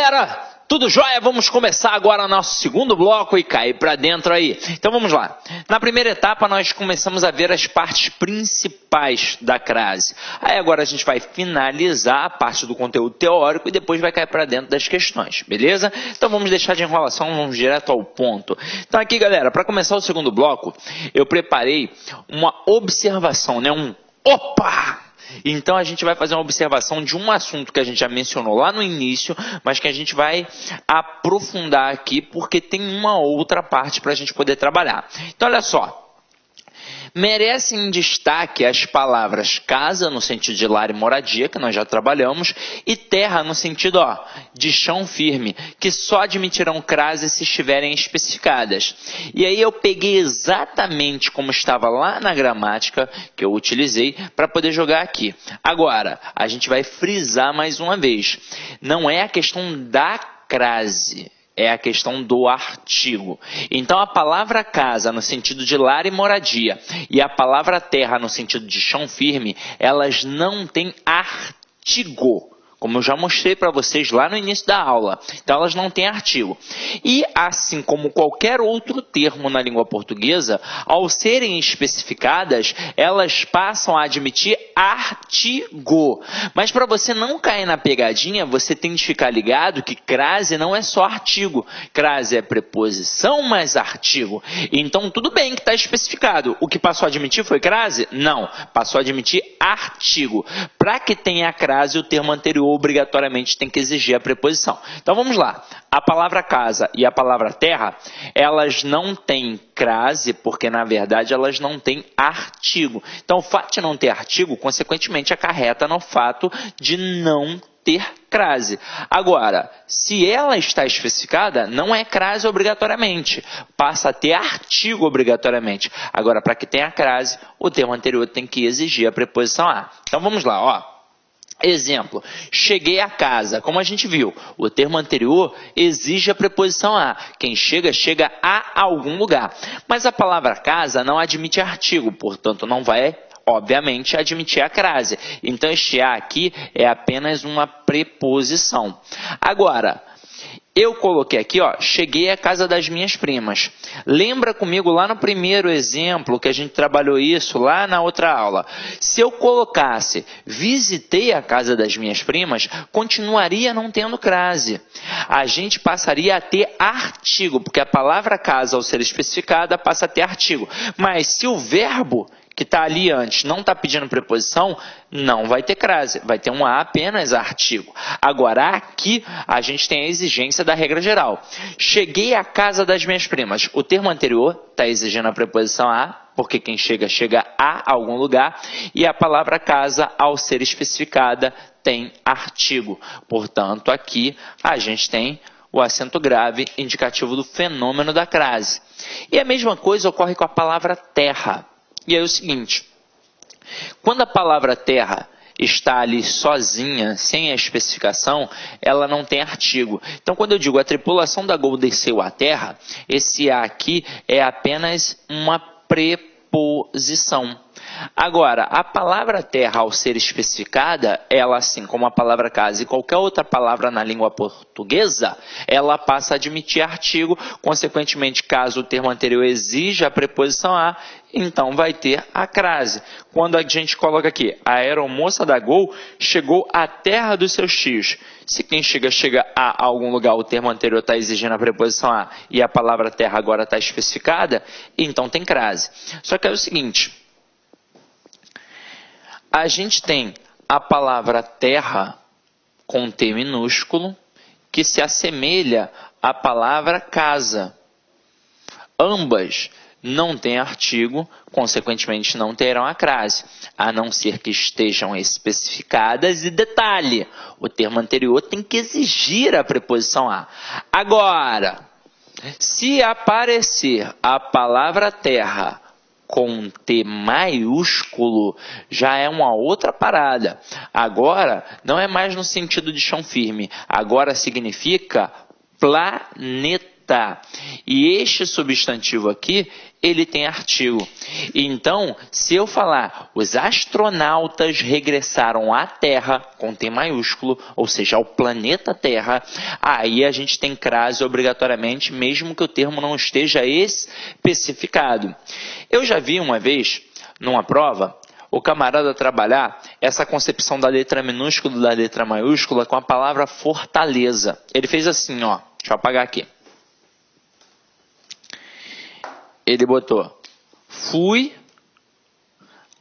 galera, tudo jóia? Vamos começar agora o nosso segundo bloco e cair para dentro aí. Então vamos lá. Na primeira etapa nós começamos a ver as partes principais da crase. Aí agora a gente vai finalizar a parte do conteúdo teórico e depois vai cair para dentro das questões, beleza? Então vamos deixar de enrolação, vamos direto ao ponto. Então aqui galera, para começar o segundo bloco, eu preparei uma observação, né? Opa! Então a gente vai fazer uma observação de um assunto que a gente já mencionou lá no início, mas que a gente vai aprofundar aqui porque tem uma outra parte para a gente poder trabalhar. Então olha só. Merecem destaque as palavras casa, no sentido de lar e moradia, que nós já trabalhamos, e terra, no sentido de chão firme, que só admitirão crase se estiverem especificadas. E aí eu peguei exatamente como estava lá na gramática, que eu utilizei, para poder jogar aqui. Agora, a gente vai frisar mais uma vez. Não é a questão da crase. É a questão do artigo. Então, a palavra casa, no sentido de lar e moradia, e a palavra terra, no sentido de chão firme, elas não têm artigo. Como eu já mostrei para vocês lá no início da aula. Então, elas não têm artigo. E, assim como qualquer outro termo na língua portuguesa, ao serem especificadas, elas passam a admitir artigo. Mas para você não cair na pegadinha, você tem de ficar ligado que crase não é só artigo. Crase é preposição mais artigo. Então, tudo bem que está especificado. O que passou a admitir foi crase? Não. Passou a admitir artigo. Para que tenha crase, o termo anterior obrigatoriamente tem que exigir a preposição. Então vamos lá. A palavra casa e a palavra terra, elas não têm crase, porque na verdade elas não têm artigo. Então o fato de não ter artigo, consequentemente, acarreta no fato de não ter crase. Agora, se ela está especificada, não é crase obrigatoriamente. Passa a ter artigo obrigatoriamente. Agora, para que tenha crase, o termo anterior tem que exigir a preposição a. Então vamos lá, Exemplo, cheguei a casa. Como a gente viu, o termo anterior exige a preposição a. Quem chega, chega a algum lugar. Mas a palavra casa não admite artigo, portanto não vai, obviamente, admitir a crase. Então este a aqui é apenas uma preposição. Agora, eu coloquei aqui, cheguei à casa das minhas primas. Lembra comigo lá no primeiro exemplo que a gente trabalhou isso lá na outra aula? Se eu colocasse visitei a casa das minhas primas, continuaria não tendo crase. A gente passaria a ter artigo, porque a palavra casa, ao ser especificada, passa a ter artigo. Mas se o verbo que está ali antes não está pedindo preposição, não vai ter crase, vai ter um a apenas artigo. Agora aqui a gente tem a exigência da regra geral. Cheguei à casa das minhas primas. O termo anterior está exigindo a preposição a, porque quem chega, chega a algum lugar. E a palavra casa, ao ser especificada, tem artigo. Portanto, aqui a gente tem o acento grave indicativo do fenômeno da crase. E a mesma coisa ocorre com a palavra terra. E é o seguinte, quando a palavra terra está ali sozinha, sem a especificação, ela não tem artigo. Então, quando eu digo a tripulação da Gol desceu à terra, esse a aqui é apenas uma preposição. Agora, a palavra terra, ao ser especificada, ela, assim como a palavra casa e qualquer outra palavra na língua portuguesa, ela passa a admitir artigo, consequentemente, caso o termo anterior exija a preposição a, então vai ter a crase. Quando a gente coloca aqui, a aeromoça da Gol chegou à terra dos seus tios. Se quem chega, chega a algum lugar, o termo anterior está exigindo a preposição a e a palavra terra agora está especificada, então tem crase. Só que é o seguinte, a gente tem a palavra terra com T minúsculo que se assemelha à palavra casa. Ambas não têm artigo, consequentemente não terão a crase, a não ser que estejam especificadas. E detalhe, o termo anterior tem que exigir a preposição a. Agora, se aparecer a palavra terra com T maiúsculo, já é uma outra parada. Agora, não é mais no sentido de chão firme. Agora significa planeta. visitar. E este substantivo aqui, ele tem artigo. Então, se eu falar, os astronautas regressaram à Terra, com T maiúsculo, ou seja, ao planeta Terra, aí a gente tem crase obrigatoriamente, mesmo que o termo não esteja especificado. Eu já vi uma vez, numa prova, o camarada trabalhar essa concepção da letra minúscula e da letra maiúscula com a palavra fortaleza. Ele fez assim, ó, deixa eu apagar aqui. Ele botou, fui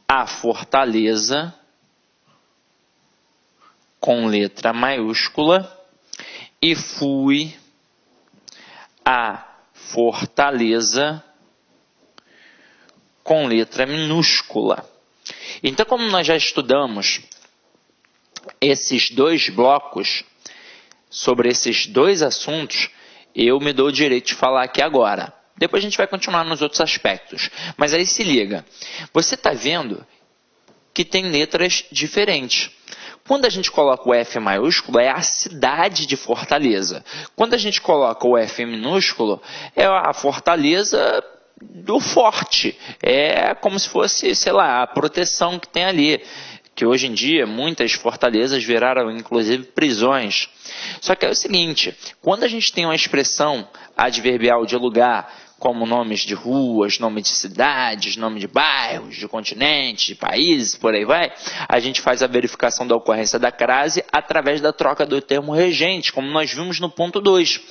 à Fortaleza com letra maiúscula e fui à Fortaleza com letra minúscula. Então, como nós já estudamos esses dois blocos, sobre esses dois assuntos, eu me dou o direito de falar aqui agora. Depois a gente vai continuar nos outros aspectos. Mas aí se liga, você está vendo que tem letras diferentes. Quando a gente coloca o F maiúsculo, é a cidade de Fortaleza. Quando a gente coloca o F minúsculo, é a Fortaleza do forte. É como se fosse, sei lá, a proteção que tem ali. Que hoje em dia muitas fortalezas viraram inclusive prisões. Só que é o seguinte, quando a gente tem uma expressão adverbial de lugar, como nomes de ruas, nome de cidades, nome de bairros, de continentes, de países, por aí vai, a gente faz a verificação da ocorrência da crase através da troca do termo regente, como nós vimos no ponto 2.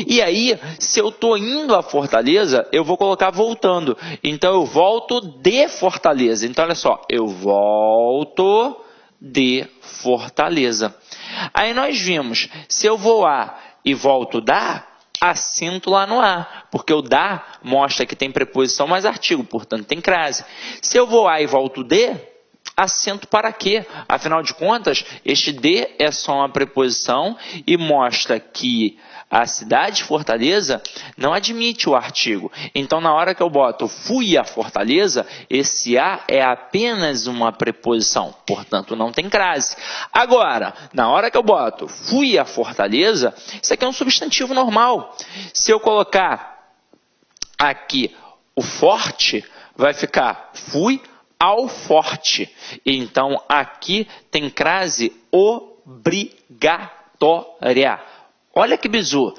E aí, se eu estou indo à Fortaleza, eu vou colocar voltando. Então, eu volto de Fortaleza. Então, olha só, eu volto de Fortaleza. Aí nós vimos, se eu vou a e volto da, acento lá no A, porque o da mostra que tem preposição mais artigo, portanto tem crase. Se eu vou a e volto de, acento para quê? Afinal de contas, este de é só uma preposição e mostra que a cidade de Fortaleza não admite o artigo. Então, na hora que eu boto fui à Fortaleza, esse a é apenas uma preposição, portanto não tem crase. Agora, na hora que eu boto fui à Fortaleza, isso aqui é um substantivo normal. Se eu colocar aqui o forte, vai ficar fui ao forte. Então, aqui tem crase obrigatória. Olha que bizu.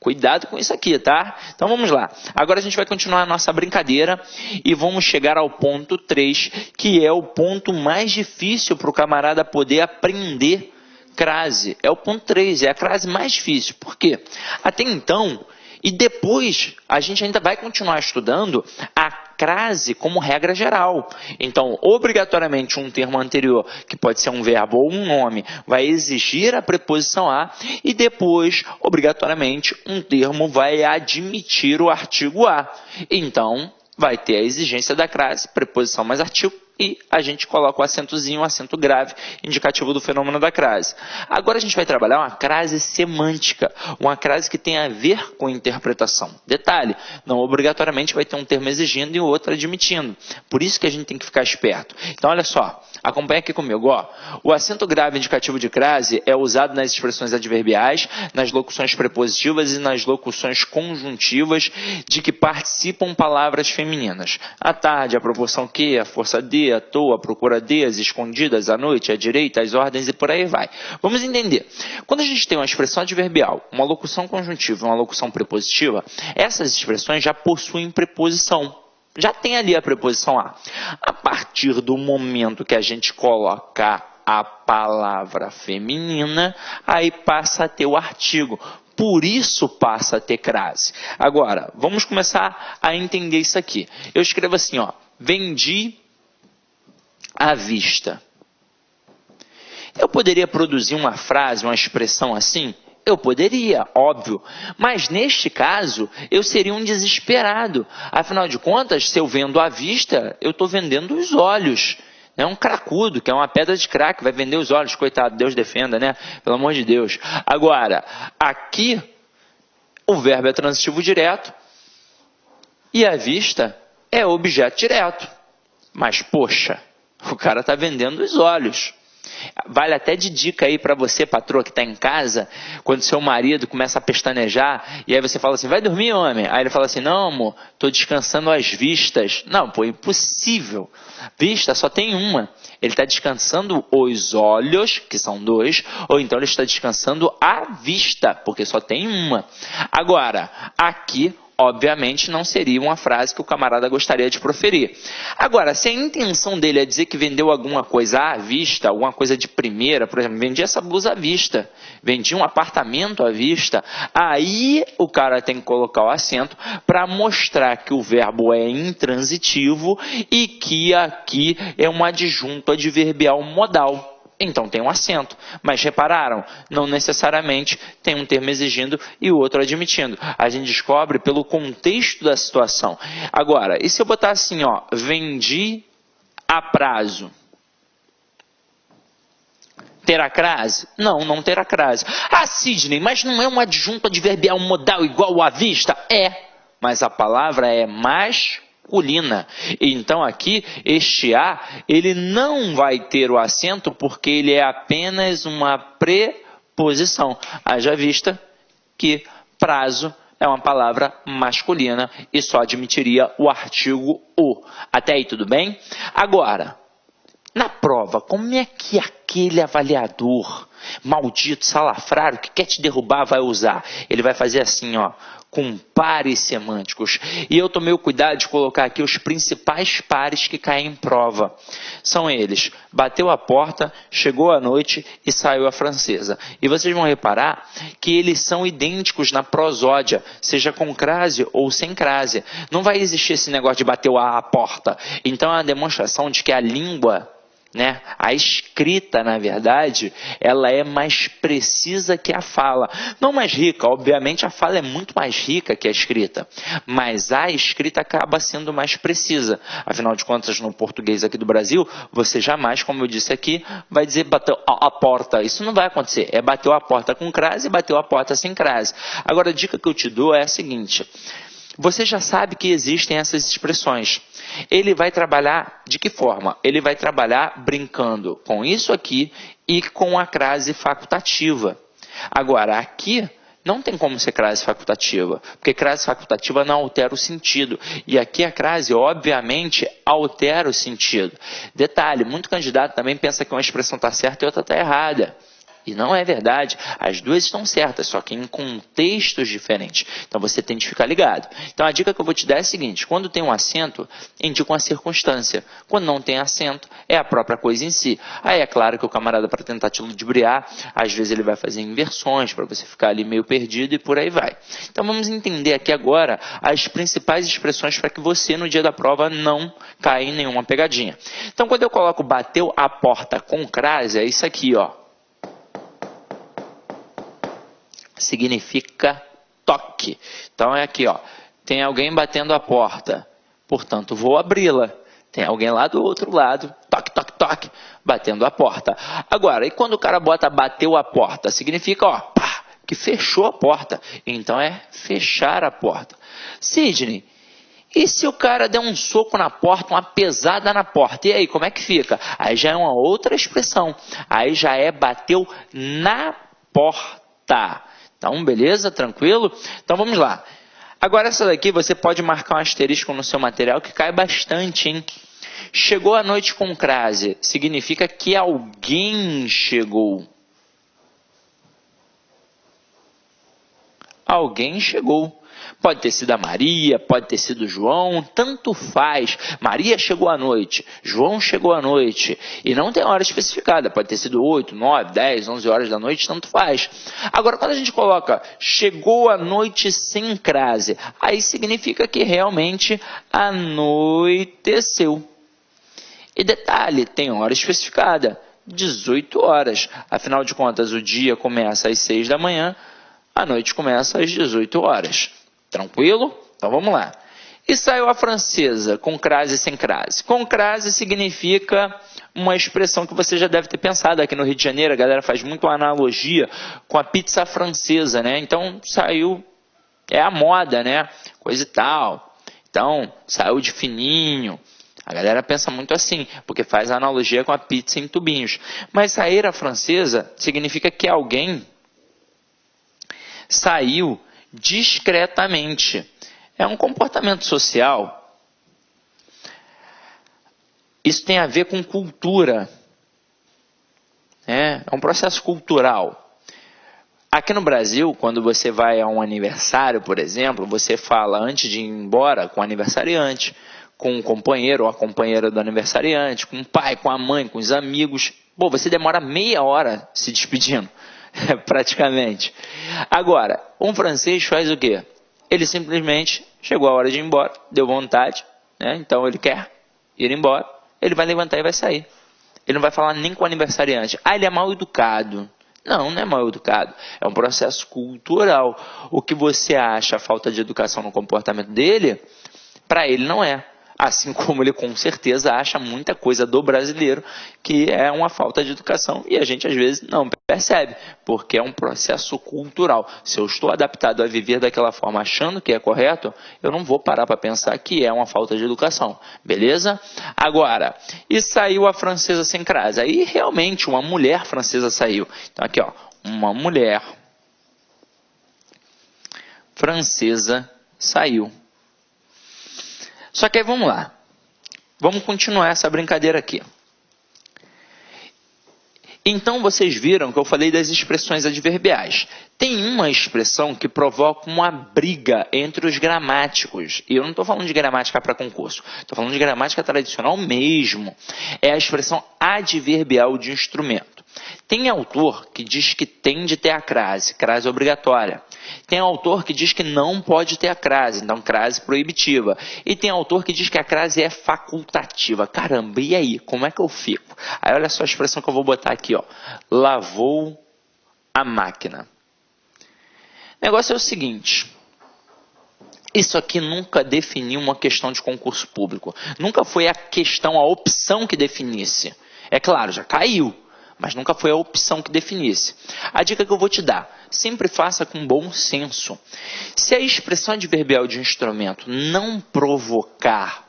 Cuidado com isso aqui, tá? Então vamos lá. Agora a gente vai continuar a nossa brincadeira e vamos chegar ao ponto 3, que é o ponto mais difícil para o camarada poder aprender crase. É o ponto 3, é a crase mais difícil. Por quê? Até então, e depois a gente ainda vai continuar estudando a crase como regra geral. Então, obrigatoriamente, um termo anterior, que pode ser um verbo ou um nome, vai exigir a preposição a, e depois, obrigatoriamente, um termo vai admitir o artigo a. Então, vai ter a exigência da crase, preposição mais artigo, e a gente coloca o acentozinho, o acento grave, indicativo do fenômeno da crase. Agora a gente vai trabalhar uma crase semântica, uma crase que tem a ver com interpretação. Detalhe, não obrigatoriamente vai ter um termo exigindo e o outro admitindo. Por isso que a gente tem que ficar esperto. Então olha só, acompanha aqui comigo. Ó. O acento grave indicativo de crase é usado nas expressões adverbiais, nas locuções prepositivas e nas locuções conjuntivas de que participam palavras femininas. À tarde, a proporção que, a força de, à toa, à procura de, às escondidas, à noite, à direita, às ordens e por aí vai. Vamos entender. Quando a gente tem uma expressão adverbial, uma locução conjuntiva e uma locução prepositiva, essas expressões já possuem preposição. Já tem ali a preposição a. A partir do momento que a gente coloca a palavra feminina, aí passa a ter o artigo. Por isso passa a ter crase. Agora, vamos começar a entender isso aqui. Eu escrevo assim, ó, vendi à vista. Eu poderia produzir uma frase, uma expressão assim? Eu poderia, óbvio. Mas neste caso, eu seria um desesperado. Afinal de contas, se eu vendo à vista, eu estou vendendo os olhos. É um cracudo, que é uma pedra de crack, vai vender os olhos. Coitado, Deus defenda, né? Pelo amor de Deus. Agora, aqui, o verbo é transitivo direto e à vista é objeto direto. Mas, poxa, o cara está vendendo os olhos. Vale até de dica aí para você, patroa, que está em casa, quando seu marido começa a pestanejar, e aí você fala assim, vai dormir, homem? Aí ele fala assim, não, amor, estou descansando as vistas. Não, pô, impossível. Vista só tem uma. Ele está descansando os olhos, que são dois, ou então ele está descansando a vista, porque só tem uma. Agora, aqui, obviamente, não seria uma frase que o camarada gostaria de proferir. Agora, se a intenção dele é dizer que vendeu alguma coisa à vista, alguma coisa de primeira, por exemplo, vendi essa blusa à vista, vendi um apartamento à vista, aí o cara tem que colocar o acento para mostrar que o verbo é intransitivo e que aqui é um adjunto adverbial modal. Então tem um acento, mas repararam, não necessariamente tem um termo exigindo e o outro admitindo. A gente descobre pelo contexto da situação. Agora, e se eu botar assim, ó, vendi a prazo? Terá crase? Não, não terá crase. Ah, Sidney, mas não é um adjunto adverbial modal igual à vista? É, mas a palavra é masculina. Então aqui, este A, ele não vai ter o acento porque ele é apenas uma preposição. Haja vista que prazo é uma palavra masculina e só admitiria o artigo o. Até aí tudo bem? Agora, na prova, como é que aquele avaliador maldito, salafrário, que quer te derrubar, vai usar? Ele vai fazer assim, ó, com pares semânticos. E eu tomei o cuidado de colocar aqui os principais pares que caem em prova. São eles: bateu a porta, chegou à noite e saiu a francesa. E vocês vão reparar que eles são idênticos na prosódia, seja com crase ou sem crase. Não vai existir esse negócio de bateu a porta. Então é uma demonstração de que a língua, né? A escrita, na verdade, ela é mais precisa que a fala. Não mais rica, obviamente a fala é muito mais rica que a escrita, mas a escrita acaba sendo mais precisa. Afinal de contas, no português aqui do Brasil, você jamais, como eu disse aqui, vai dizer bateu a porta. Isso não vai acontecer. É bateu a porta com crase e bateu a porta sem crase. Agora, a dica que eu te dou é a seguinte: você já sabe que existem essas expressões. Ele vai trabalhar de que forma? Ele vai trabalhar brincando com isso aqui e com a crase facultativa. Agora, aqui não tem como ser crase facultativa, porque crase facultativa não altera o sentido. E aqui a crase, obviamente, altera o sentido. Detalhe, muito candidato também pensa que uma expressão está certa e outra está errada. E não é verdade, as duas estão certas, só que em contextos diferentes. Então você tem que ficar ligado. Então a dica que eu vou te dar é a seguinte: quando tem um acento, indica uma circunstância. Quando não tem acento, é a própria coisa em si. Aí é claro que o camarada, para tentar te ludibriar, às vezes ele vai fazer inversões para você ficar ali meio perdido e por aí vai. Então vamos entender aqui agora as principais expressões para que você no dia da prova não caia em nenhuma pegadinha. Então quando eu coloco bateu a porta com crase, é isso aqui, ó. Significa toque. Então é aqui, ó. Tem alguém batendo a porta, portanto vou abri-la. Tem alguém lá do outro lado, toque, toque, toque, batendo a porta. Agora, e quando o cara bota bateu a porta? Significa, ó, pá, que fechou a porta. Então é fechar a porta. Sidney, e se o cara der um soco na porta, uma pesada na porta? E aí, como é que fica? Aí já é uma outra expressão. Aí já é bateu na porta. Então, beleza? Tranquilo? Então, vamos lá. Agora, essa daqui você pode marcar um asterisco no seu material que cai bastante, hein? Chegou à noite com crase. Significa que alguém chegou. Alguém chegou. Pode ter sido a Maria, pode ter sido o João, tanto faz. Maria chegou à noite, João chegou à noite. E não tem hora especificada, pode ter sido 8, 9, 10, 11 horas da noite, tanto faz. Agora, quando a gente coloca chegou à noite sem crase, aí significa que realmente anoiteceu. E detalhe, tem hora especificada, 18 horas. Afinal de contas, o dia começa às 6 da manhã, a noite começa às 18 horas. Tranquilo? Então vamos lá. E saiu a francesa, com crase e sem crase. Com crase significa uma expressão que você já deve ter pensado. Aqui no Rio de Janeiro, a galera faz muito uma analogia com a pizza francesa, né? Então saiu, é a moda, né? Coisa e tal. Então, saiu de fininho. A galera pensa muito assim, porque faz a analogia com a pizza em tubinhos. Mas sair à francesa significa que alguém saiu discretamente. É um comportamento social. Isso tem a ver com cultura. É um processo cultural. Aqui no Brasil, quando você vai a um aniversário, por exemplo, você fala antes de ir embora com o aniversariante, com o companheiro ou a companheira do aniversariante, com o pai, com a mãe, com os amigos. Pô, você demora meia hora se despedindo, praticamente. Agora, um francês faz o quê? Ele simplesmente chegou a hora de ir embora, deu vontade, né? Então ele quer ir embora, ele vai levantar e vai sair. Ele não vai falar nem com o aniversariante. Ah, ele é mal educado. Não, não é mal educado. É um processo cultural. O que você acha a falta de educação no comportamento dele, para ele não é. Assim como ele com certeza acha muita coisa do brasileiro que é uma falta de educação e a gente às vezes não percebe, porque é um processo cultural. Se eu estou adaptado a viver daquela forma achando que é correto, eu não vou parar para pensar que é uma falta de educação, beleza? Agora, e saiu a francesa sem crase? Aí realmente uma mulher francesa saiu. Então aqui ó, uma mulher francesa saiu. Só que aí vamos lá. Vamos continuar essa brincadeira aqui. Então vocês viram que eu falei das expressões adverbiais. Tem uma expressão que provoca uma briga entre os gramáticos. E eu não estou falando de gramática para concurso. Estou falando de gramática tradicional mesmo. É a expressão adverbial de instrumento. Tem autor que diz que tem de ter a crase obrigatória. Tem autor que diz que não pode ter a crase, então crase proibitiva. E tem autor que diz que a crase é facultativa. Caramba, e aí? Como é que eu fico? Aí olha só a expressão que eu vou botar aqui, ó. Lavou a máquina. O negócio é o seguinte. Isso aqui nunca definiu uma questão de concurso público. Nunca foi a questão, a opção que definisse. É claro, já caiu. Mas nunca foi a opção que definisse. A dica que eu vou te dar, sempre faça com bom senso. Se a expressão adverbial de instrumento não provocar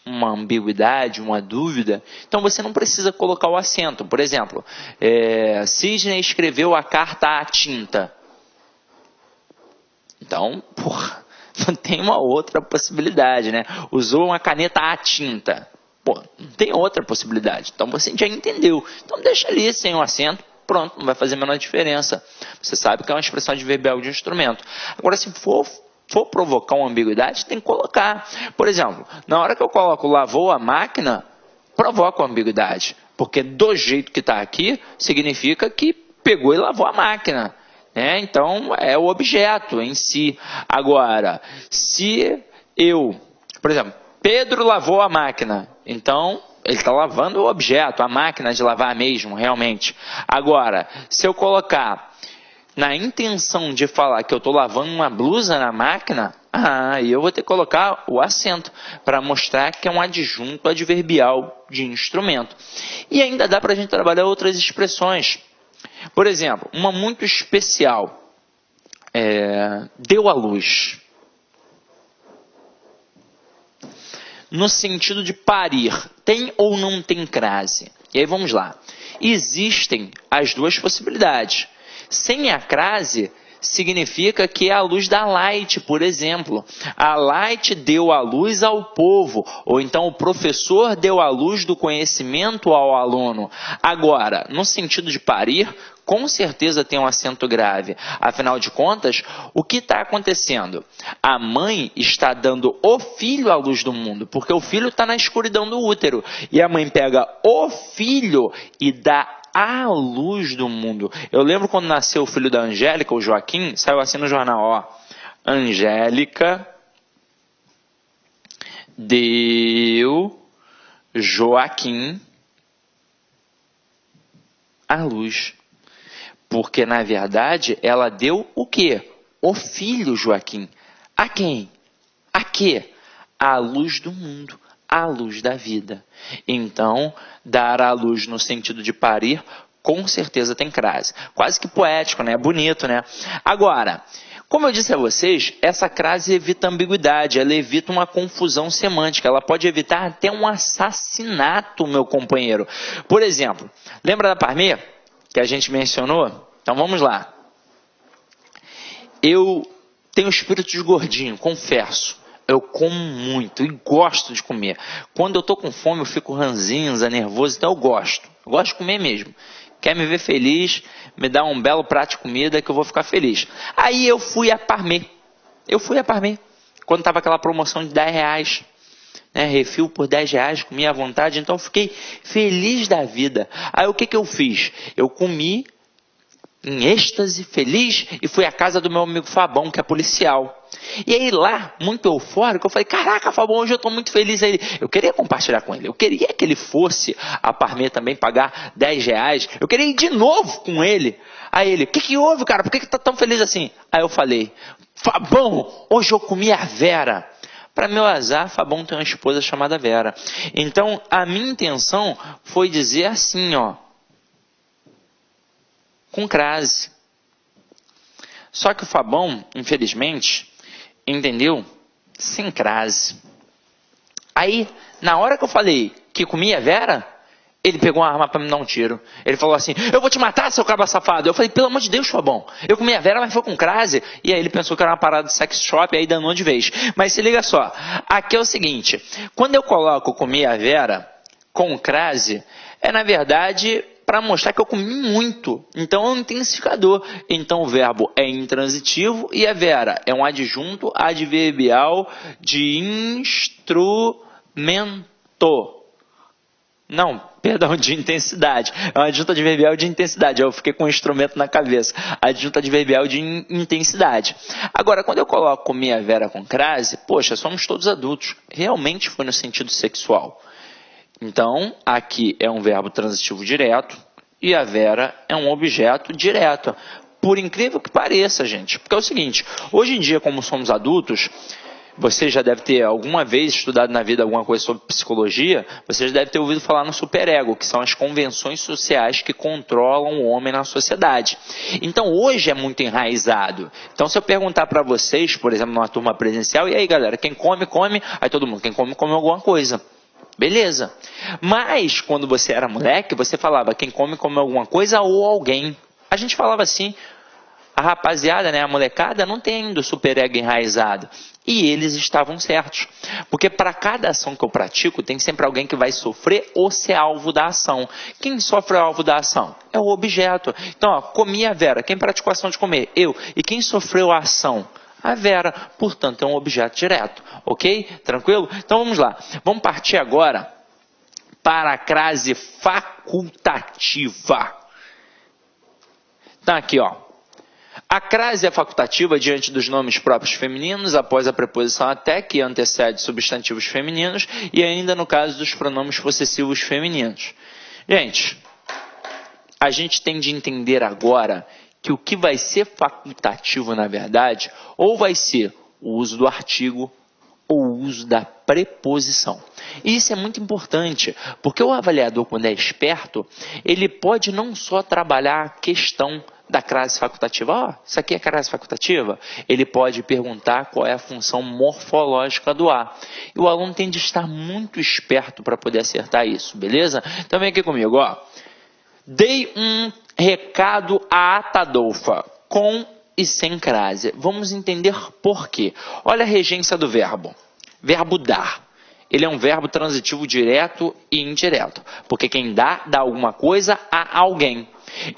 uma ambiguidade, uma dúvida, então você não precisa colocar o acento. Por exemplo, Sidney escreveu a carta à tinta. Então, não tem uma outra possibilidade, né? Usou uma caneta à tinta. Pô, não tem outra possibilidade. Então você já entendeu. Então deixa ali sem o acento. Pronto, não vai fazer a menor diferença. Você sabe que é uma expressão adverbial de instrumento. Agora, se for provocar uma ambiguidade, tem que colocar. Por exemplo, na hora que eu coloco lavou a máquina, provoca uma ambiguidade. Porque do jeito que está aqui, significa que pegou e lavou a máquina. Né? Então, é o objeto em si. Agora, se eu, por exemplo, Pedro lavou a máquina. Então, ele está lavando o objeto, a máquina de lavar mesmo, realmente. Agora, se eu colocar na intenção de falar que eu estou lavando uma blusa na máquina, aí eu vou ter que colocar o acento para mostrar que é um adjunto adverbial de instrumento. E ainda dá para a gente trabalhar outras expressões. Por exemplo, uma muito especial. Deu à luz. No sentido de parir, tem ou não tem crase? E aí vamos lá. Existem as duas possibilidades. Sem a crase, significa que é a luz da Light, por exemplo. A Light deu a luz ao povo, ou então o professor deu a luz do conhecimento ao aluno. Agora, no sentido de parir, com certeza tem um acento grave. Afinal de contas, o que está acontecendo? A mãe está dando o filho à luz do mundo, porque o filho está na escuridão do útero. E a mãe pega o filho e dá a luz do mundo. Eu lembro quando nasceu o filho da Angélica, o Joaquim, saiu assim no jornal, ó. Angélica deu Joaquim a luz. Porque, na verdade, ela deu o quê? O filho Joaquim. A quem? A quê? A luz do mundo, a luz da vida. Então, dar à luz no sentido de parir, com certeza tem crase. Quase que poético, né? Bonito, né? Agora, Como eu disse a vocês, essa crase evita ambiguidade, ela evita uma confusão semântica, ela pode evitar até um assassinato, meu companheiro. Por exemplo, lembra da parmê que a gente mencionou? Então vamos lá. Eu tenho espírito de gordinho, confesso. Eu como muito e gosto de comer. Quando eu tô com fome, eu fico ranzinza, nervoso, então eu gosto. Eu gosto de comer mesmo. Quer me ver feliz, me dá um belo prato de comida que eu vou ficar feliz. Aí eu fui a Parmê. Quando estava aquela promoção de R$10, né, refil por R$10, comia à vontade, então eu fiquei feliz da vida. Aí o que eu fiz? Eu comi em êxtase, feliz, e fui à casa do meu amigo Fabão, que é policial. E aí lá, muito eufórico, eu falei, caraca, Fabão, hoje eu estou muito feliz. Aí eu queria compartilhar com ele, eu queria que ele fosse a Parmê também pagar R$10, eu queria ir de novo com ele. Aí ele, o que houve, cara, por que tá tão feliz assim? Aí eu falei, Fabão, hoje eu comi a Vera. Para meu azar, Fabão tem uma esposa chamada Vera. Então, a minha intenção foi dizer assim, ó, com crase. Só que o Fabão, infelizmente, entendeu? Sem crase. Aí, na hora que eu falei que comia Vera, ele pegou uma arma para me dar um tiro. Ele falou assim, eu vou te matar, seu cabra safado. Eu falei, pelo amor de Deus, Fabão, eu comi a Vera, mas foi com crase. E aí ele pensou que era uma parada de sex shop, e aí danou de vez. Mas se liga só, aqui é o seguinte, quando eu coloco comi a Vera com crase, é na verdade para mostrar que eu comi muito. Então é um intensificador. Então o verbo é intransitivo e a Vera é um adjunto adverbial de instrumento. Não, perdão, de intensidade. É um adjunto adverbial de intensidade. Eu fiquei com um instrumento na cabeça. Adjunto adverbial de intensidade. Agora, quando eu coloco comi a Vera com crase, poxa, somos todos adultos. Realmente foi no sentido sexual. Então, aqui é um verbo transitivo direto e a Vera é um objeto direto. Por incrível que pareça, gente. Porque é o seguinte, hoje em dia, como somos adultos, você já deve ter alguma vez estudado na vida alguma coisa sobre psicologia, você já deve ter ouvido falar no superego, que são as convenções sociais que controlam o homem na sociedade. Então, hoje é muito enraizado. Então, se eu perguntar para vocês, por exemplo, numa turma presencial, e aí, galera, quem come, come, aí todo mundo, quem come, come alguma coisa. Beleza. Mas, quando você era moleque, você falava quem come, come alguma coisa ou alguém. A gente falava assim, a rapaziada, né, a molecada, não tem ainda o superego enraizado. E eles estavam certos. Porque para cada ação que eu pratico, tem sempre alguém que vai sofrer ou ser alvo da ação. Quem sofre o alvo da ação? É o objeto. Então, ó, comi a Vera. Quem praticou a ação de comer? Eu. E quem sofreu a ação? A Vera, portanto, é um objeto direto, ok? Tranquilo? Então vamos lá. Vamos partir agora para a crase facultativa. Então aqui, ó. A crase é facultativa diante dos nomes próprios femininos, após a preposição até, que antecede substantivos femininos, e ainda no caso dos pronomes possessivos femininos. Gente, a gente tem de entender agora que o que vai ser facultativo, na verdade, ou vai ser o uso do artigo ou o uso da preposição. E isso é muito importante, porque o avaliador, quando é esperto, ele pode não só trabalhar a questão da crase facultativa. Ó, isso aqui é crase facultativa? Ele pode perguntar qual é a função morfológica do A. E o aluno tem de estar muito esperto para poder acertar isso, beleza? Então vem aqui comigo, ó. Dei um recado a Atadolfa, com e sem crase. Vamos entender por quê. Olha a regência do verbo. Verbo dar. Ele é um verbo transitivo direto e indireto. Porque quem dá alguma coisa a alguém.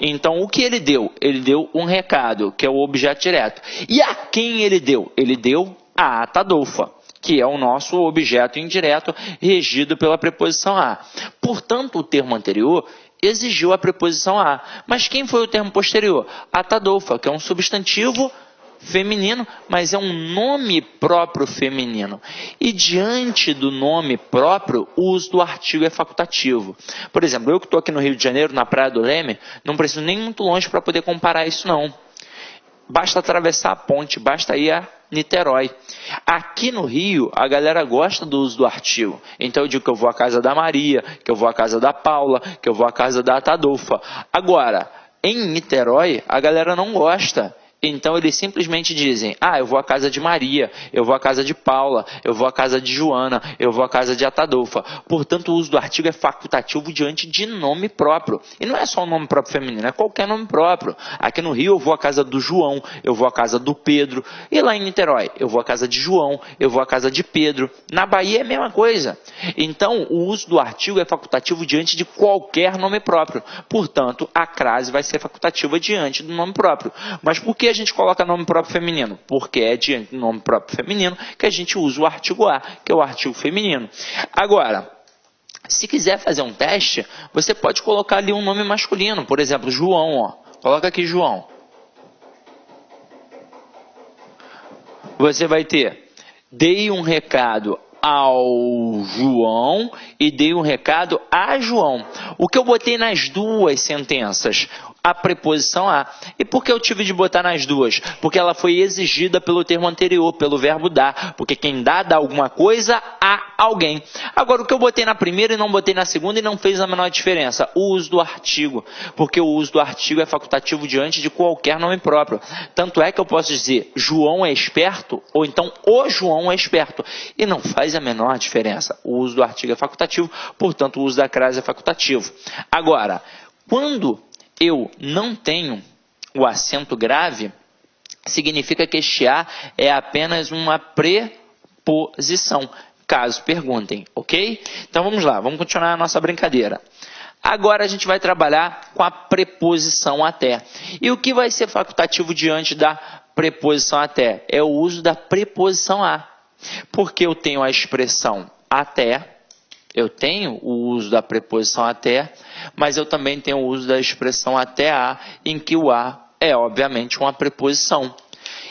Então, o que ele deu? Ele deu um recado, que é o objeto direto. E a quem ele deu? Ele deu a Atadolfa, que é o nosso objeto indireto, regido pela preposição a. Portanto, o termo anterior exigiu a preposição a. Mas quem foi o termo posterior? Atadolfa, que é um substantivo feminino, mas é um nome próprio feminino. E diante do nome próprio, o uso do artigo é facultativo. Por exemplo, eu que estou aqui no Rio de Janeiro, na Praia do Leme, não preciso nem muito longe para poder comparar isso não. Basta atravessar a ponte, basta ir a Niterói. Aqui no Rio, a galera gosta do uso do artigo. Então eu digo que eu vou à casa da Maria, que eu vou à casa da Paula, que eu vou à casa da Atadolfa. Agora, em Niterói, a galera não gosta. Então eles simplesmente dizem, eu vou à casa de Maria, eu vou à casa de Paula, eu vou à casa de Joana, eu vou à casa de Atadolfa. Portanto, o uso do artigo é facultativo diante de nome próprio. E não é só o nome próprio feminino, é qualquer nome próprio. Aqui no Rio eu vou à casa do João, eu vou à casa do Pedro. E lá em Niterói, eu vou à casa de João, eu vou à casa de Pedro. Na Bahia é a mesma coisa. Então, o uso do artigo é facultativo diante de qualquer nome próprio. Portanto, a crase vai ser facultativa diante do nome próprio. Mas por que a gente coloca nome próprio feminino? Porque é diante do nome próprio feminino que a gente usa o artigo a, que é o artigo feminino. Agora, se quiser fazer um teste, você pode colocar ali um nome masculino. Por exemplo, João. Ó. Coloca aqui João. Você vai ter, dei um recado ao João e dei um recado a João. O que eu botei nas duas sentenças? A preposição a. E por que eu tive de botar nas duas? Porque ela foi exigida pelo termo anterior, pelo verbo dar. Porque quem dá alguma coisa a alguém. Agora, o que eu botei na primeira e não botei na segunda e não fez a menor diferença? O uso do artigo. Porque o uso do artigo é facultativo diante de qualquer nome próprio. Tanto é que eu posso dizer João é esperto ou então o João é esperto. E não faz a menor diferença. O uso do artigo é facultativo, portanto o uso da crase é facultativo. Agora, quando eu não tenho o acento grave, significa que este a é apenas uma preposição, caso perguntem, ok? Então vamos lá, vamos continuar a nossa brincadeira. Agora a gente vai trabalhar com a preposição até. E o que vai ser facultativo diante da preposição até? É o uso da preposição a. Porque eu tenho a expressão até, eu tenho o uso da preposição até, mas eu também tenho o uso da expressão até a, em que o a é, obviamente, uma preposição.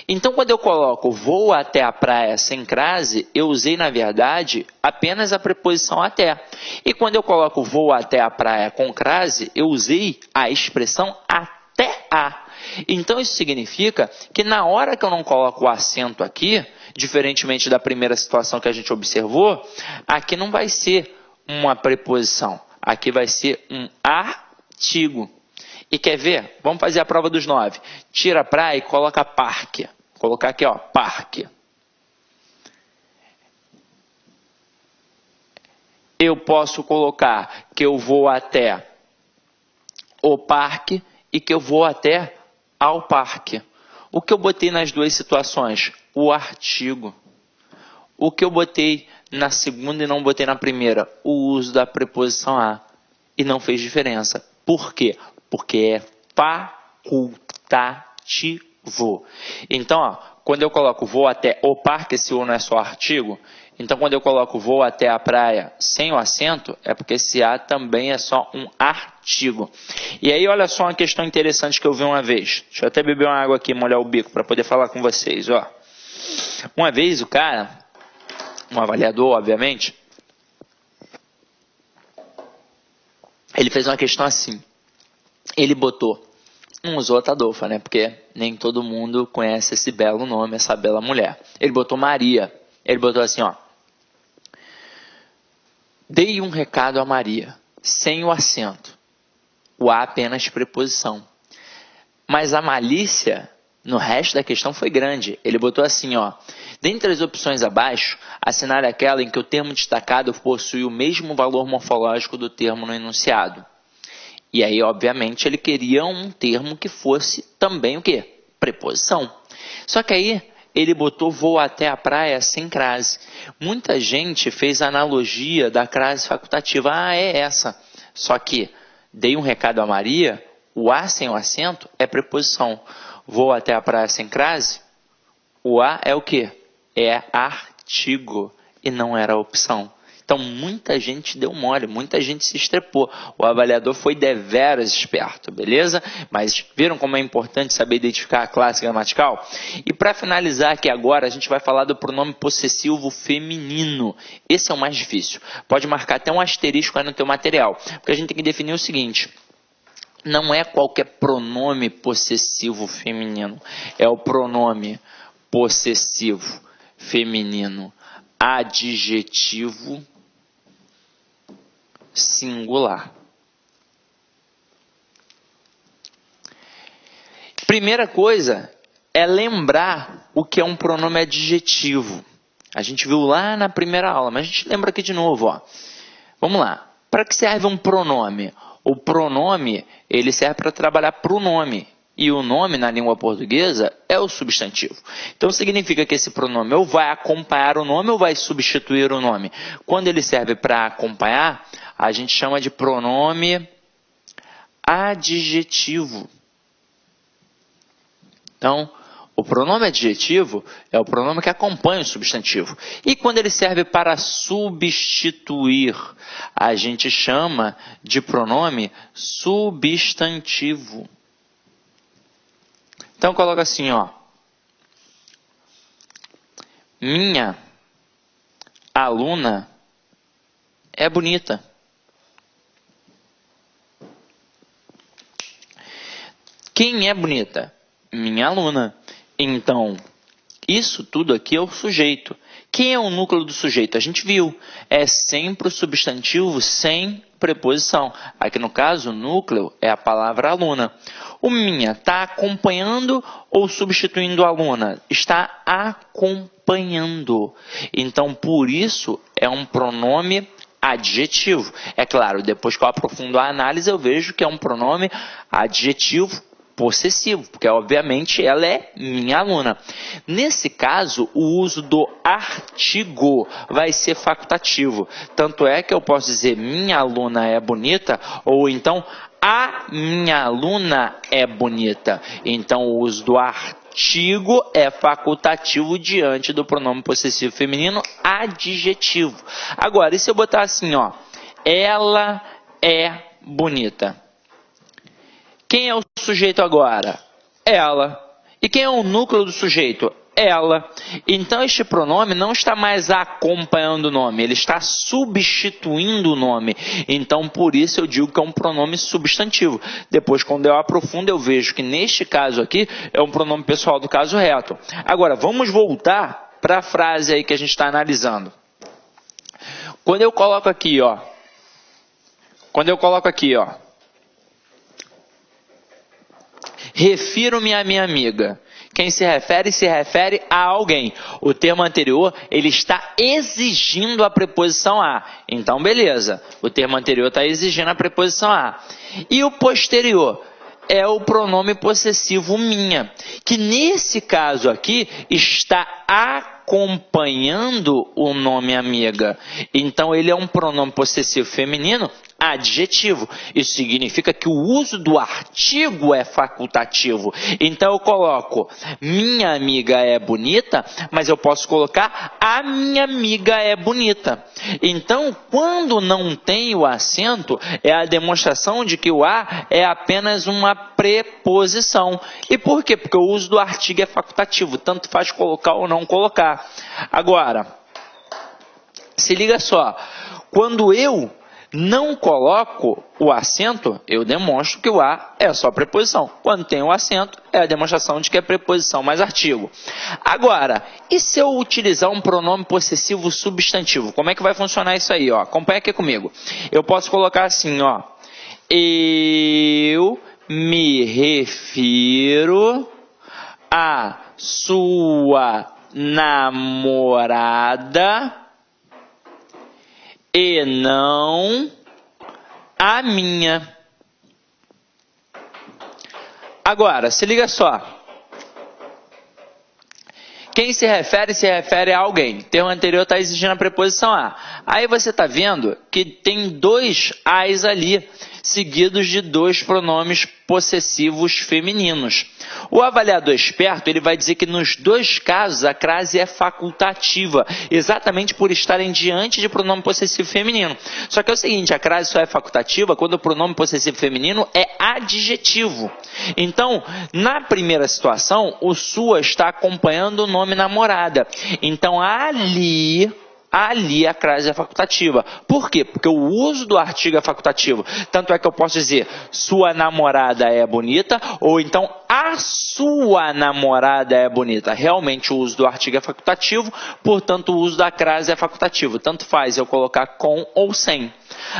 Então, quando eu coloco vou até a praia sem crase, eu usei, na verdade, apenas a preposição até. E quando eu coloco vou até a praia com crase, eu usei a expressão até a. Então, isso significa que na hora que eu não coloco o acento aqui, diferentemente da primeira situação que a gente observou, aqui não vai ser uma preposição, aqui vai ser um artigo. E quer ver? Vamos fazer a prova dos 9. Tira a praia e coloca parque. Vou colocar aqui, ó, parque. Eu posso colocar que eu vou até o parque e que eu vou até ao parque. O que eu botei nas duas situações? O artigo. O que eu botei na segunda e não botei na primeira? O uso da preposição a. E não fez diferença. Por quê? Porque é facultativo. Então, ó, quando eu coloco vou até o parque, esse o não é só artigo. Então, quando eu coloco vou até a praia sem o acento, é porque esse a também é só um artigo. E aí, olha só uma questão interessante que eu vi uma vez. Deixa eu até beber uma água aqui e molhar o bico para poder falar com vocês. Ó. Uma vez o cara, um avaliador, obviamente, ele fez uma questão assim. Ele botou, não usou Atadolfa, né? Porque nem todo mundo conhece esse belo nome, essa bela mulher. Ele botou Maria. Ele botou assim, ó. Dei um recado a Maria, sem o acento. O a apenas preposição. Mas a malícia no resto da questão foi grande. Ele botou assim, ó. Dentre as opções abaixo, assinale aquela em que o termo destacado possui o mesmo valor morfológico do termo no enunciado. E aí, obviamente, ele queria um termo que fosse também o quê? Preposição. Só que aí ele botou vou até a praia sem crase. Muita gente fez a analogia da crase facultativa. Ah, é essa. Só que dei um recado a Maria, o a sem o acento é preposição. Vou até a praia sem crase, o a é o quê? É artigo e não era opção. Então, muita gente deu mole, muita gente se estrepou. O avaliador foi deveras esperto, beleza? Mas viram como é importante saber identificar a classe gramatical? E para finalizar aqui agora, a gente vai falar do pronome possessivo feminino. Esse é o mais difícil. Pode marcar até um asterisco aí no teu material, porque a gente tem que definir o seguinte. Não é qualquer pronome possessivo feminino, é o pronome possessivo feminino adjetivo singular. Primeira coisa é lembrar o que é um pronome adjetivo. A gente viu lá na primeira aula, mas a gente lembra aqui de novo, ó. Vamos lá. Para que serve um pronome? O pronome, ele serve para trabalhar para o nome. E o nome, na língua portuguesa, é o substantivo. Então, significa que esse pronome ou vai acompanhar o nome ou vai substituir o nome. Quando ele serve para acompanhar, a gente chama de pronome adjetivo. Então, o pronome adjetivo é o pronome que acompanha o substantivo. E quando ele serve para substituir, a gente chama de pronome substantivo. Então, coloca assim, ó. Minha aluna é bonita. Quem é bonita? Minha aluna. Então, isso tudo aqui é o sujeito. Quem é o núcleo do sujeito? A gente viu. É sempre o substantivo sem preposição. Aqui no caso, o núcleo é a palavra aluna. O minha está acompanhando ou substituindo a aluna? Está acompanhando. Então, por isso, é um pronome adjetivo. É claro, depois que eu aprofundo a análise, eu vejo que é um pronome adjetivo possessivo, porque obviamente ela é minha aluna. Nesse caso, o uso do artigo vai ser facultativo. Tanto é que eu posso dizer minha aluna é bonita, ou então a minha aluna é bonita. Então, o uso do artigo é facultativo diante do pronome possessivo feminino adjetivo. Agora, e se eu botar assim, ó, ela é bonita? Quem é o sujeito agora? Ela. E quem é o núcleo do sujeito? Ela. Então, este pronome não está mais acompanhando o nome, ele está substituindo o nome. Então, por isso eu digo que é um pronome substantivo. Depois, quando eu aprofundo, eu vejo que neste caso aqui é um pronome pessoal do caso reto. Agora, vamos voltar para a frase aí que a gente está analisando. Quando eu coloco aqui, ó. Refiro-me à minha amiga. Quem se refere a alguém. O termo anterior, ele está exigindo a preposição a. Então, beleza. O termo anterior está exigindo a preposição a. E o posterior é o pronome possessivo minha, que nesse caso aqui está acompanhando o nome amiga. Então, ele é um pronome possessivo feminino adjetivo. Isso significa que o uso do artigo é facultativo. Então, eu coloco minha amiga é bonita, mas eu posso colocar a minha amiga é bonita. Então, quando não tem o acento, é a demonstração de que o a é apenas uma preposição. E por quê? Porque o uso do artigo é facultativo, tanto faz colocar ou não colocar. Agora, se liga só, quando eu não coloco o acento, eu demonstro que o a é só preposição. Quando tem o acento, é a demonstração de que é preposição mais artigo. Agora, e se eu utilizar um pronome possessivo substantivo? Como é que vai funcionar isso aí? Ó? Acompanha aqui comigo. Eu posso colocar assim, ó. Eu me refiro à sua namorada e não a minha. Agora, se liga só. Quem se refere a alguém. O termo anterior está exigindo a preposição a. Aí você está vendo que tem dois as ali, seguidos de dois pronomes possessivos femininos. O avaliador esperto, ele vai dizer que nos dois casos a crase é facultativa, exatamente por estarem diante de pronome possessivo feminino. Só que é o seguinte, a crase só é facultativa quando o pronome possessivo feminino é adjetivo. Então, na primeira situação, o sua está acompanhando o nome namorada. Então, ali a crase é facultativa. Por quê? Porque o uso do artigo é facultativo. Tanto é que eu posso dizer, sua namorada é bonita, ou então a sua namorada é bonita. Realmente o uso do artigo é facultativo, portanto o uso da crase é facultativo. Tanto faz eu colocar com ou sem.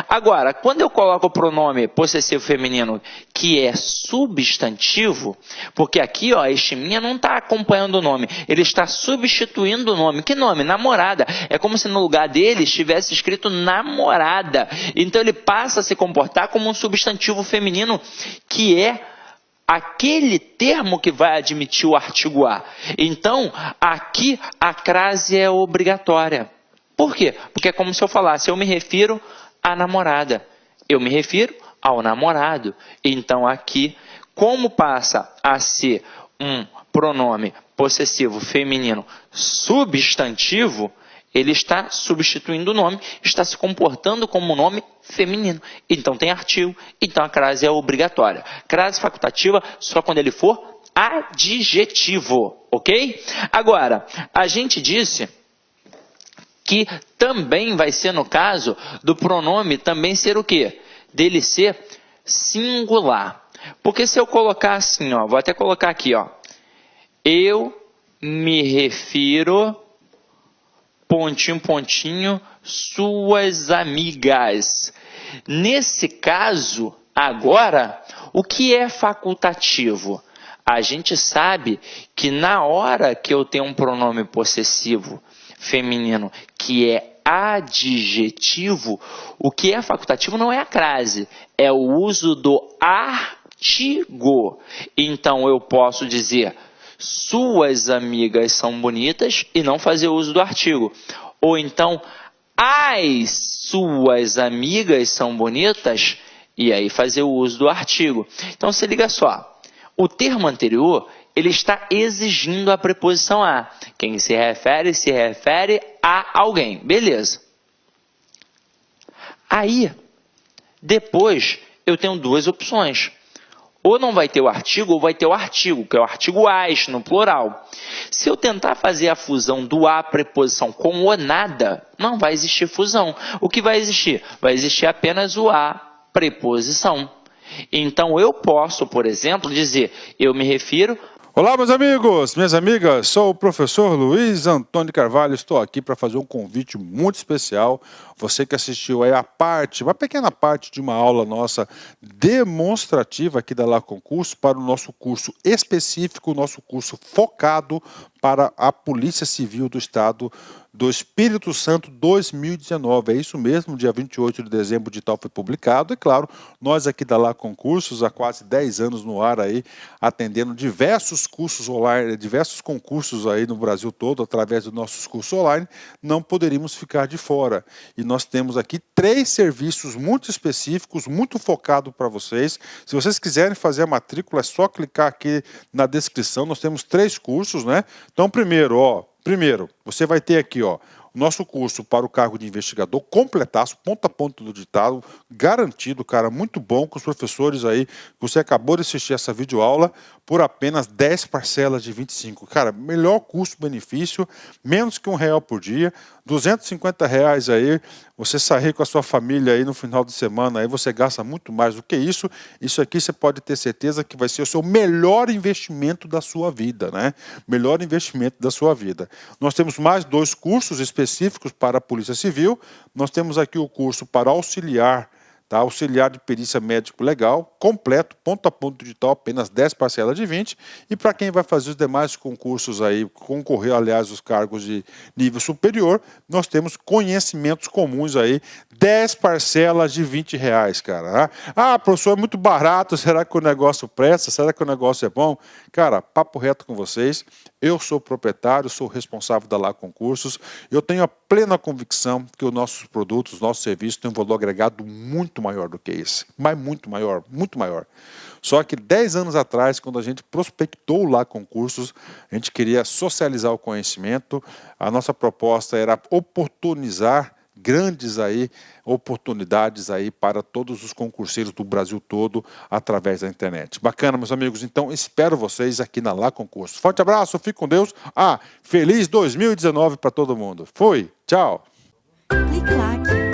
Agora, quando eu coloco o pronome possessivo feminino que é substantivo, porque aqui, ó, este minha não está acompanhando o nome, ele está substituindo o nome. Que nome? Namorada. É como se no lugar dele estivesse escrito namorada. Então ele passa a se comportar como um substantivo feminino que é aquele termo que vai admitir o artigo a. Então, aqui a crase é obrigatória. Por quê? Porque é como se eu falasse, eu me refiro à namorada. Eu me refiro ao namorado. Então, aqui, como passa a ser um pronome possessivo feminino substantivo, ele está substituindo o nome, está se comportando como um nome feminino. Então tem artigo, então a crase é obrigatória. Crase facultativa só quando ele for adjetivo, ok? Agora, a gente disse que também vai ser no caso do pronome também ser o quê? Dele ser singular. Porque se eu colocar assim, ó, vou até colocar aqui, ó. Eu me refiro... pontinho, pontinho, suas amigas. Nesse caso, agora, o que é facultativo? A gente sabe que na hora que eu tenho um pronome possessivo feminino que é adjetivo, o que é facultativo não é a crase, é o uso do artigo. Então, eu posso dizer... suas amigas são bonitas e não fazer uso do artigo. Ou então, as suas amigas são bonitas e aí fazer o uso do artigo. Então, se liga só. O termo anterior, ele está exigindo a preposição a. Quem se refere a alguém. Beleza. Aí, depois, eu tenho duas opções. Ou não vai ter o artigo, ou vai ter o artigo, que é o artigo as, no plural. Se eu tentar fazer a fusão do a preposição com o nada, não vai existir fusão. O que vai existir? Vai existir apenas o a preposição. Então, eu posso, por exemplo, dizer, eu me refiro... Olá, meus amigos, minhas amigas, sou o professor Luiz Antônio Carvalho, estou aqui para fazer um convite muito especial. Você que assistiu aí uma pequena parte de uma aula nossa demonstrativa aqui da Lá Concurso para o nosso curso específico, nosso curso focado para a Polícia Civil do Estado do Espírito Santo 2019. É isso mesmo, dia 28 de dezembro o edital foi publicado. E claro, nós aqui da Lá Concursos, há quase 10 anos no ar aí, atendendo diversos cursos online, diversos concursos aí no Brasil todo, através dos nossos cursos online, não poderíamos ficar de fora. E nós temos aqui 3 serviços muito específicos, muito focados para vocês. Se vocês quiserem fazer a matrícula, é só clicar aqui na descrição. Nós temos 3 cursos, né? Então, primeiro, você vai ter aqui, ó, o nosso curso para o cargo de investigador, completaço, ponto a ponto do ditado, garantido, cara, muito bom, com os professores aí, você acabou de assistir essa videoaula, por apenas 10 parcelas de 25. Cara, melhor custo-benefício, menos que R$1 por dia, R$250 aí, você sair com a sua família aí no final de semana, aí você gasta muito mais do que isso. Isso aqui você pode ter certeza que vai ser o seu melhor investimento da sua vida, né? Melhor investimento da sua vida. Nós temos mais 2 cursos específicos para a Polícia Civil. Nós temos aqui o curso para auxiliar, tá? Auxiliar de perícia médico legal, completo, ponto a ponto digital, apenas 10 parcelas de 20. E para quem vai fazer os demais concursos aí, concorrer, aliás, os cargos de nível superior, nós temos conhecimentos comuns aí, 10 parcelas de R$20, cara. Ah, professor, é muito barato, será que o negócio presta? Será que o negócio é bom? Cara, papo reto com vocês, eu sou proprietário, sou responsável da Lá Concursos, eu tenho a plena convicção que os nossos produtos, os nossos serviços têm um valor agregado muito maior do que esse, mas muito maior, muito maior. Só que 10 anos atrás, quando a gente prospectou Lá Concursos, a gente queria socializar o conhecimento, a nossa proposta era oportunizar grandes aí oportunidades aí para todos os concurseiros do Brasil todo através da internet. Bacana, meus amigos, então espero vocês aqui na Lá Concursos. Forte abraço, fique com Deus. Feliz 2019 para todo mundo. Fui, tchau. Clique lá.